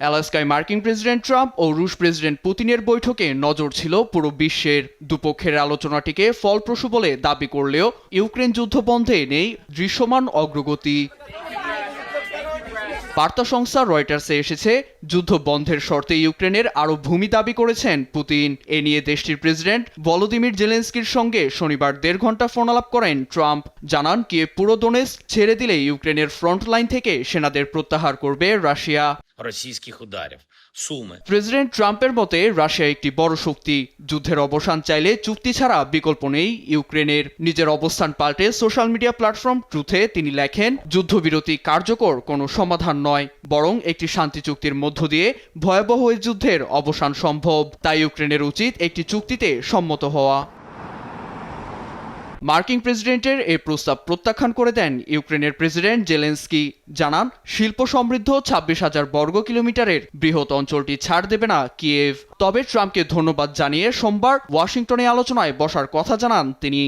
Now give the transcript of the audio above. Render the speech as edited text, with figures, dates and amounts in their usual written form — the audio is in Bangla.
আলাস্কায় মার্কিন প্রেসিডেন্ট ট্রাম্প ও রুশ প্রেসিডেন্ট পুতিনের বৈঠকে নজর ছিল পুরো বিশ্বের। দুপক্ষের আলোচনাটিকে ফলপ্রসূ বলে দাবি করলেও ইউক্রেন যুদ্ধ বন্ধে নেই দৃশ্যমান অগ্রগতি। বার্তা সংস্থা রয়টার্সে এসেছে, যুদ্ধ বন্ধের শর্তে ইউক্রেনের আরও ভূমি দাবি করেছেন পুতিন। এ নিয়ে দেশটির প্রেসিডেন্ট ভলোদিমির জেলেনস্কির সঙ্গে শনিবার 1.5 ঘণ্টা ফোনালাপ করেন ট্রাম্প। জানান কিয়েভ পুরো ডোনেটস্ক ছেড়ে দিলে ইউক্রেনের ফ্রন্ট লাইন থেকে সেনাদের প্রত্যাহার করবে রাশিয়া। প্রেসিডেন্ট ট্রাম্পের মতে রাশিয়া একটি বড় শক্তি, যুদ্ধের অবসান চাইলে চুক্তি ছাড়া বিকল্প নেই ইউক্রেনের। নিজের অবস্থান পাল্টে সোশ্যাল মিডিয়া প্ল্যাটফর্ম ট্রুথে তিনি লেখেন, যুদ্ধবিরতি কার্যকর কোনো সমাধান নয়, বরং একটি শান্তি চুক্তির মধ্য দিয়ে ভয়াবহ এই যুদ্ধের অবসান সম্ভব। তাই ইউক্রেনের উচিত একটি চুক্তিতে সম্মত হওয়া। মার্কিন প্রেসিডেন্টের এই প্রস্তাব প্রত্যাখ্যান করে দেন ইউক্রেনের প্রেসিডেন্ট জেলেনস্কি। জানান, শিল্প সমৃদ্ধ 26,000 বর্গ কিলোমিটারের বৃহৎ অঞ্চলটি ছাড় দেবে না কিয়েভ। তবে ট্রাম্পকে ধন্যবাদ জানিয়ে সোমবার ওয়াশিংটনে আলোচনায় বসার কথা জানান তিনি।